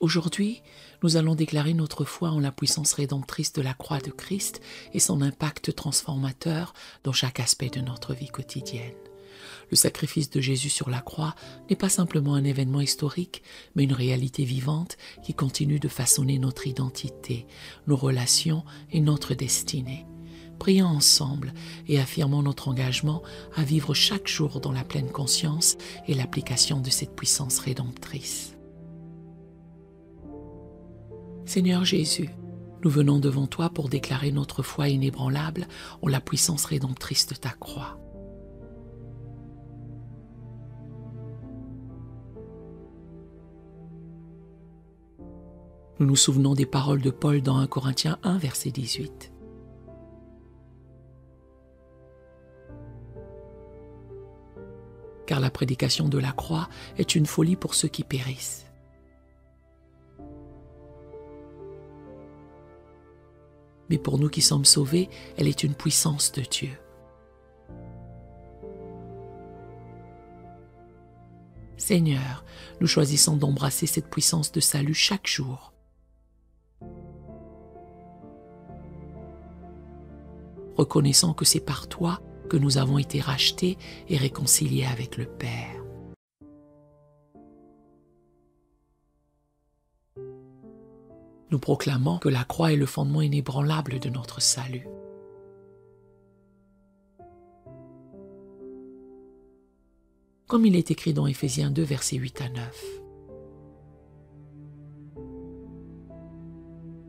Aujourd'hui, nous allons déclarer notre foi en la puissance rédemptrice de la croix de Christ et son impact transformateur dans chaque aspect de notre vie quotidienne. Le sacrifice de Jésus sur la croix n'est pas simplement un événement historique, mais une réalité vivante qui continue de façonner notre identité, nos relations et notre destinée. Prions ensemble et affirmons notre engagement à vivre chaque jour dans la pleine conscience et l'application de cette puissance rédemptrice. Seigneur Jésus, nous venons devant toi pour déclarer notre foi inébranlable en la puissance rédemptrice de ta croix. Nous nous souvenons des paroles de Paul dans 1 Corinthiens 1, verset 18. Car la prédication de la croix est une folie pour ceux qui périssent. Mais pour nous qui sommes sauvés, elle est une puissance de Dieu. Seigneur, nous choisissons d'embrasser cette puissance de salut chaque jour. Reconnaissant que c'est par toi que nous avons été rachetés et réconciliés avec le Père. Nous proclamons que la croix est le fondement inébranlable de notre salut. Comme il est écrit dans Éphésiens 2, versets 8 à 9.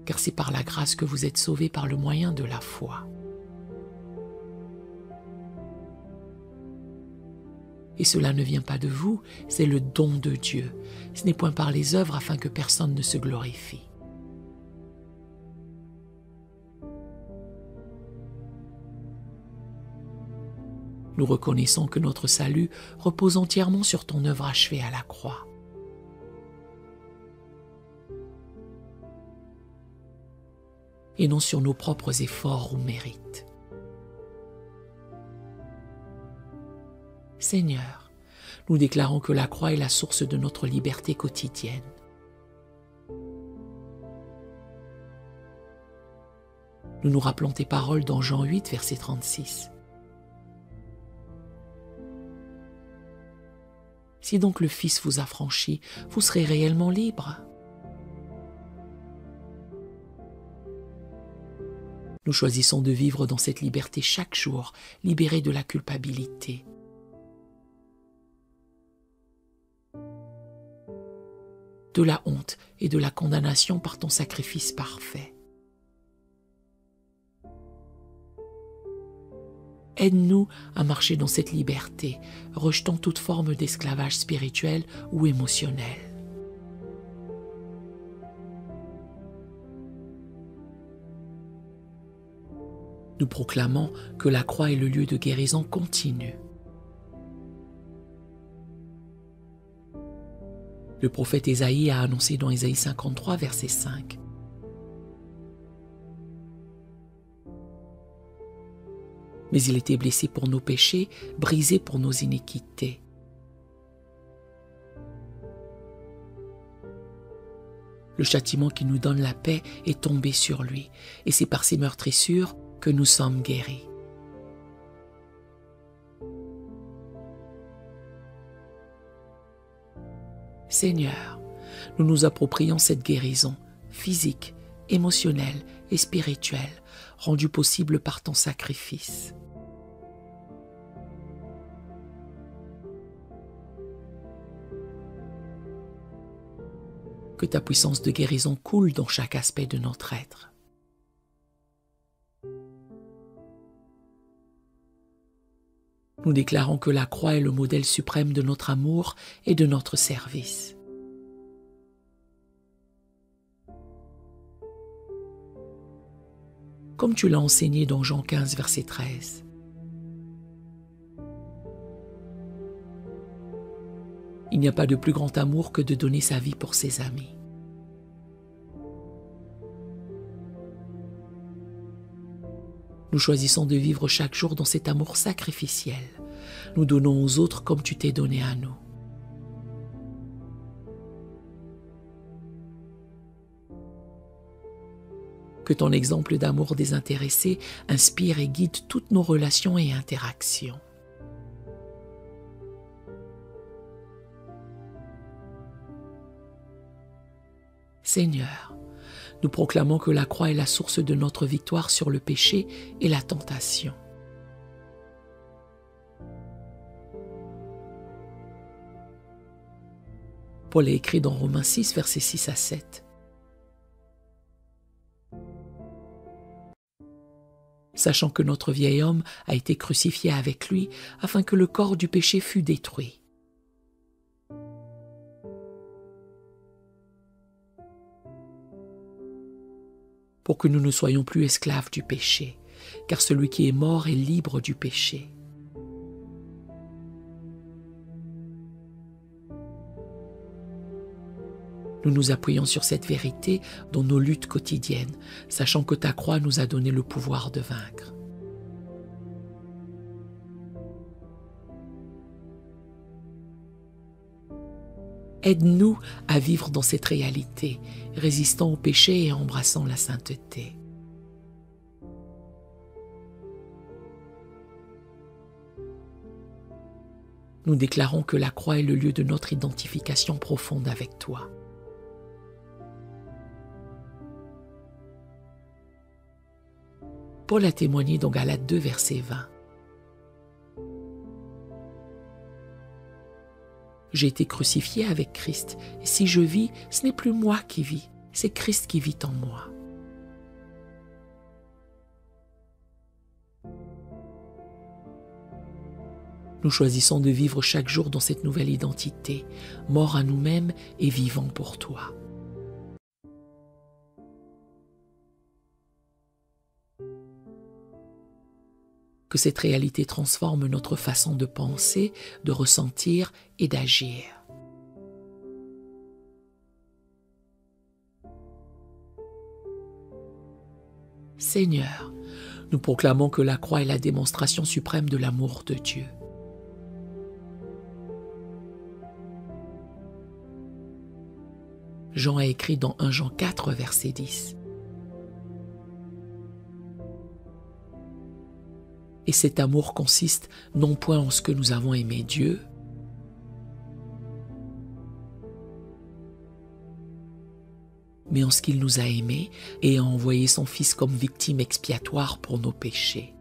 Car c'est par la grâce que vous êtes sauvés par le moyen de la foi. Et cela ne vient pas de vous, c'est le don de Dieu. Ce n'est point par les œuvres afin que personne ne se glorifie. Nous reconnaissons que notre salut repose entièrement sur ton œuvre achevée à la croix. Et non sur nos propres efforts ou mérites. Seigneur, nous déclarons que la croix est la source de notre liberté quotidienne. Nous nous rappelons tes paroles dans Jean 8, verset 36. Si donc le Fils vous affranchit, vous serez réellement libre. Nous choisissons de vivre dans cette liberté chaque jour, libérés de la culpabilité. De la honte et de la condamnation par ton sacrifice parfait. Aide-nous à marcher dans cette liberté, rejetant toute forme d'esclavage spirituel ou émotionnel. Nous proclamons que la croix est le lieu de guérison continue. Le prophète Ésaïe a annoncé dans Ésaïe 53, verset 5. Mais il était blessé pour nos péchés, brisé pour nos iniquités. Le châtiment qui nous donne la paix est tombé sur lui, et c'est par ses meurtrissures que nous sommes guéris. Seigneur, nous nous approprions cette guérison physique, émotionnelle et spirituelle, rendue possible par ton sacrifice. Que ta puissance de guérison coule dans chaque aspect de notre être. Nous déclarons que la croix est le modèle suprême de notre amour et de notre service. Comme tu l'as enseigné dans Jean 15, verset 13. Il n'y a pas de plus grand amour que de donner sa vie pour ses amis. Nous choisissons de vivre chaque jour dans cet amour sacrificiel. Nous donnons aux autres comme tu t'es donné à nous. Que ton exemple d'amour désintéressé inspire et guide toutes nos relations et interactions. Seigneur, nous proclamons que la croix est la source de notre victoire sur le péché et la tentation. Paul a écrit dans Romains 6, versets 6 à 7. Sachant que notre vieil homme a été crucifié avec lui, afin que le corps du péché fût détruit. Pour que nous ne soyons plus esclaves du péché, car celui qui est mort est libre du péché. Nous nous appuyons sur cette vérité dans nos luttes quotidiennes, sachant que ta croix nous a donné le pouvoir de vaincre. Aide-nous à vivre dans cette réalité, résistant au péché et embrassant la sainteté. Nous déclarons que la croix est le lieu de notre identification profonde avec toi. Paul a témoigné dans Galates 2, verset 20. J'ai été crucifié avec Christ, et si je vis, ce n'est plus moi qui vis, c'est Christ qui vit en moi. Nous choisissons de vivre chaque jour dans cette nouvelle identité, morts à nous-mêmes et vivants pour toi. Que cette réalité transforme notre façon de penser, de ressentir et d'agir. Seigneur, nous proclamons que la croix est la démonstration suprême de l'amour de Dieu. Jean a écrit dans 1 Jean 4, verset 10. Et cet amour consiste non point en ce que nous avons aimé Dieu, mais en ce qu'il nous a aimés et a envoyé son Fils comme victime expiatoire pour nos péchés.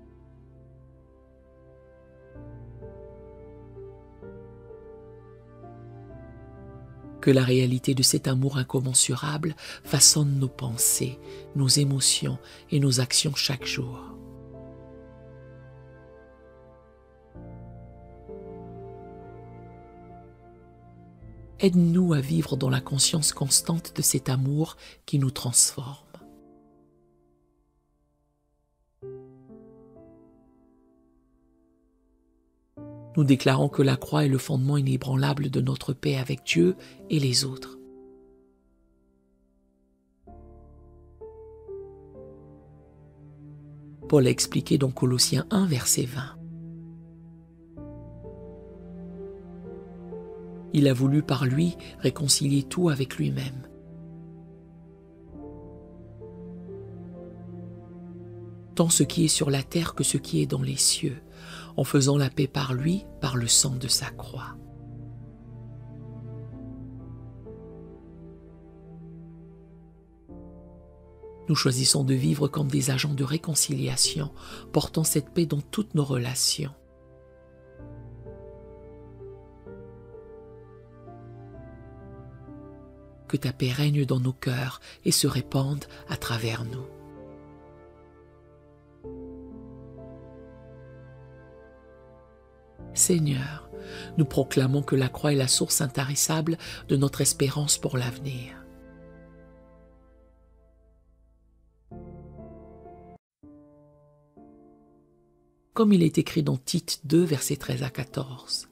Que la réalité de cet amour incommensurable façonne nos pensées, nos émotions et nos actions chaque jour. Aide-nous à vivre dans la conscience constante de cet amour qui nous transforme. Nous déclarons que la croix est le fondement inébranlable de notre paix avec Dieu et les autres. Paul a expliqué dans Colossiens 1, verset 20. Il a voulu par lui réconcilier tout avec lui-même. Tant ce qui est sur la terre que ce qui est dans les cieux, en faisant la paix par lui, par le sang de sa croix. Nous choisissons de vivre comme des agents de réconciliation, portant cette paix dans toutes nos relations. Que ta paix règne dans nos cœurs et se répande à travers nous. Seigneur, nous proclamons que la croix est la source intarissable de notre espérance pour l'avenir. Comme il est écrit dans Tite 2, versets 13 à 14.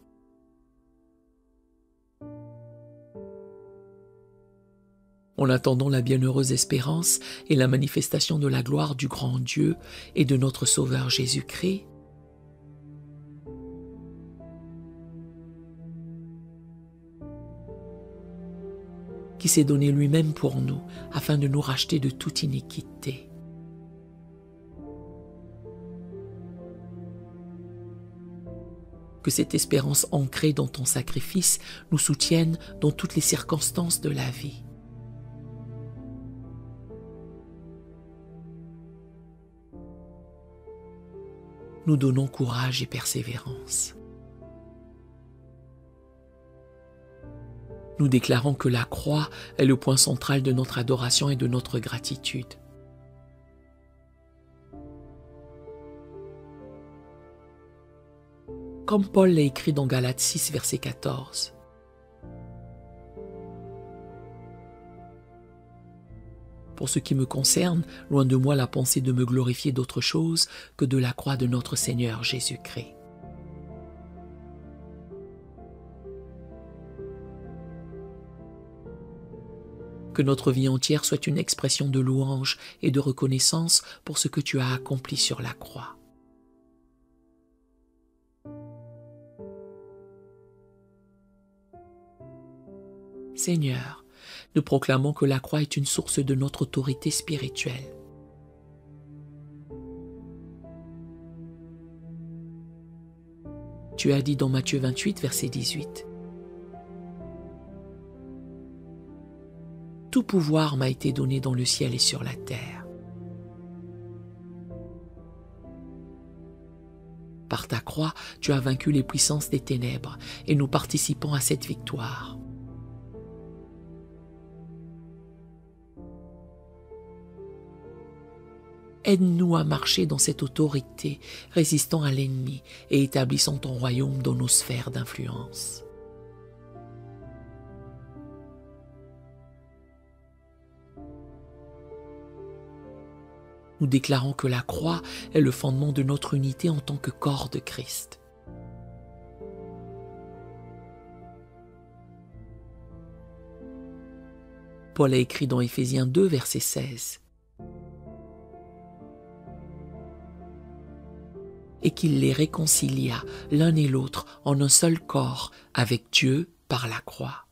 En attendant la bienheureuse espérance et la manifestation de la gloire du grand Dieu et de notre Sauveur Jésus-Christ, qui s'est donné lui-même pour nous afin de nous racheter de toute iniquité. Que cette espérance ancrée dans ton sacrifice nous soutienne dans toutes les circonstances de la vie. Nous donnons courage et persévérance. Nous déclarons que la croix est le point central de notre adoration et de notre gratitude. Comme Paul l'a écrit dans Galates 6, verset 14. Pour ce qui me concerne, loin de moi la pensée de me glorifier d'autre chose que de la croix de notre Seigneur Jésus-Christ. Que notre vie entière soit une expression de louange et de reconnaissance pour ce que tu as accompli sur la croix. Seigneur, nous proclamons que la croix est une source de notre autorité spirituelle. Tu as dit dans Matthieu 28, verset 18. Tout pouvoir m'a été donné dans le ciel et sur la terre. Par ta croix, tu as vaincu les puissances des ténèbres et nous participons à cette victoire. Aide-nous à marcher dans cette autorité, résistant à l'ennemi et établissant ton royaume dans nos sphères d'influence. Nous déclarons que la croix est le fondement de notre unité en tant que corps de Christ. Paul a écrit dans Éphésiens 2, verset 16. Et qu'il les réconcilia l'un et l'autre en un seul corps avec Dieu par la croix.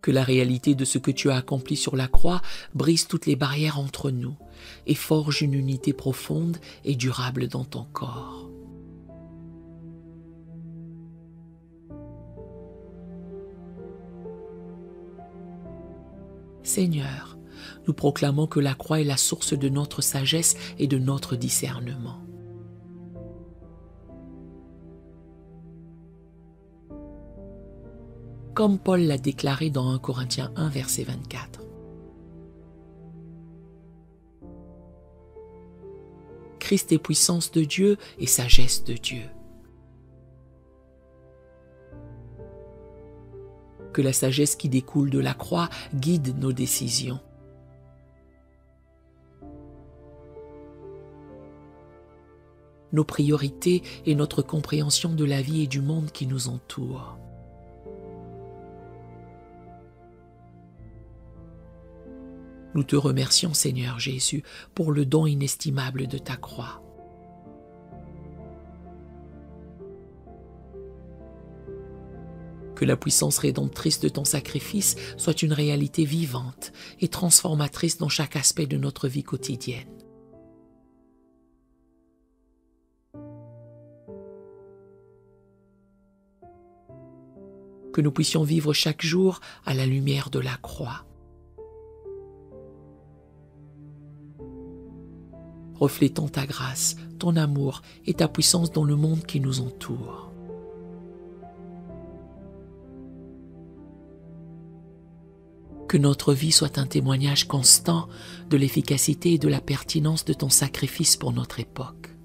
Que la réalité de ce que tu as accompli sur la croix brise toutes les barrières entre nous et forge une unité profonde et durable dans ton corps. Seigneur, nous proclamons que la croix est la source de notre sagesse et de notre discernement. Comme Paul l'a déclaré dans 1 Corinthiens 1, verset 24. Christ est puissance de Dieu et sagesse de Dieu. Que la sagesse qui découle de la croix guide nos décisions. Nos priorités et notre compréhension de la vie et du monde qui nous entoure. Nous te remercions, Seigneur Jésus, pour le don inestimable de ta croix. Que la puissance rédemptrice de ton sacrifice soit une réalité vivante et transformatrice dans chaque aspect de notre vie quotidienne. Que nous puissions vivre chaque jour à la lumière de la croix. Reflétant ta grâce, ton amour et ta puissance dans le monde qui nous entoure. Que notre vie soit un témoignage constant de l'efficacité et de la pertinence de ton sacrifice pour notre époque.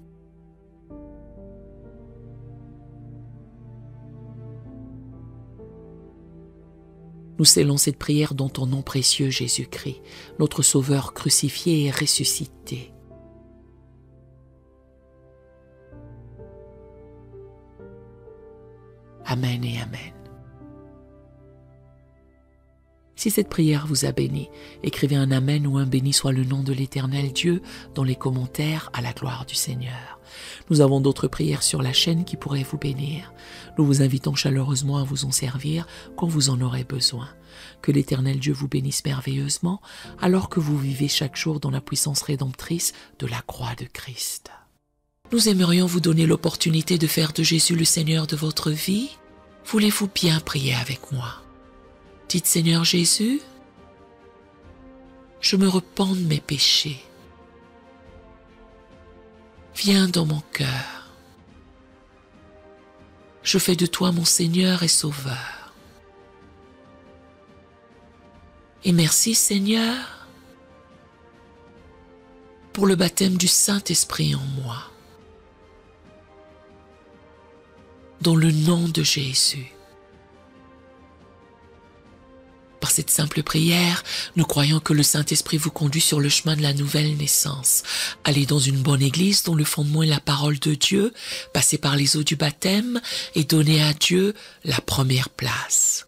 Nous scellons cette prière dans ton nom précieux Jésus-Christ, notre Sauveur crucifié et ressuscité. Amen et Amen. Si cette prière vous a béni, écrivez un Amen ou un béni soit le nom de l'Éternel Dieu dans les commentaires à la gloire du Seigneur. Nous avons d'autres prières sur la chaîne qui pourraient vous bénir. Nous vous invitons chaleureusement à vous en servir quand vous en aurez besoin. Que l'Éternel Dieu vous bénisse merveilleusement alors que vous vivez chaque jour dans la puissance rédemptrice de la croix de Christ. Nous aimerions vous donner l'opportunité de faire de Jésus le Seigneur de votre vie. Voulez-vous bien prier avec moi? Dites Seigneur Jésus, je me repens de mes péchés. Viens dans mon cœur. Je fais de toi mon Seigneur et Sauveur. Et merci Seigneur pour le baptême du Saint-Esprit en moi. Dans le nom de Jésus. Par cette simple prière, nous croyons que le Saint-Esprit vous conduit sur le chemin de la nouvelle naissance. Allez dans une bonne église dont le fondement est la parole de Dieu, passez par les eaux du baptême et donnez à Dieu la première place.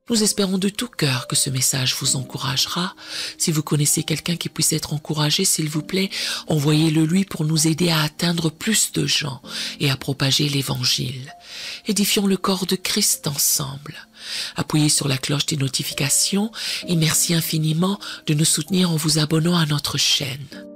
Nous espérons de tout cœur que ce message vous encouragera. Si vous connaissez quelqu'un qui puisse être encouragé, s'il vous plaît, envoyez-le lui pour nous aider à atteindre plus de gens et à propager l'Évangile. Édifions le corps de Christ ensemble. Appuyez sur la cloche des notifications et merci infiniment de nous soutenir en vous abonnant à notre chaîne.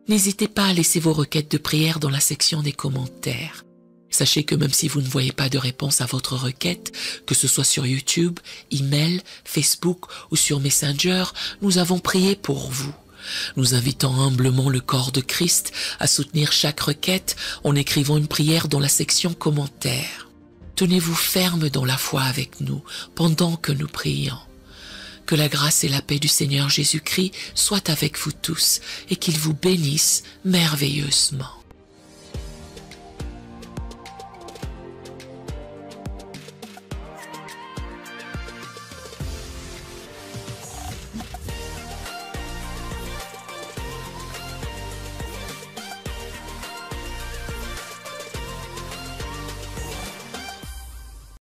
N'hésitez pas à laisser vos requêtes de prière dans la section des commentaires. Sachez que même si vous ne voyez pas de réponse à votre requête, que ce soit sur YouTube, email, Facebook ou sur Messenger, nous avons prié pour vous. Nous invitons humblement le corps de Christ à soutenir chaque requête en écrivant une prière dans la section commentaires. Tenez-vous ferme dans la foi avec nous pendant que nous prions. Que la grâce et la paix du Seigneur Jésus-Christ soient avec vous tous et qu'il vous bénisse merveilleusement.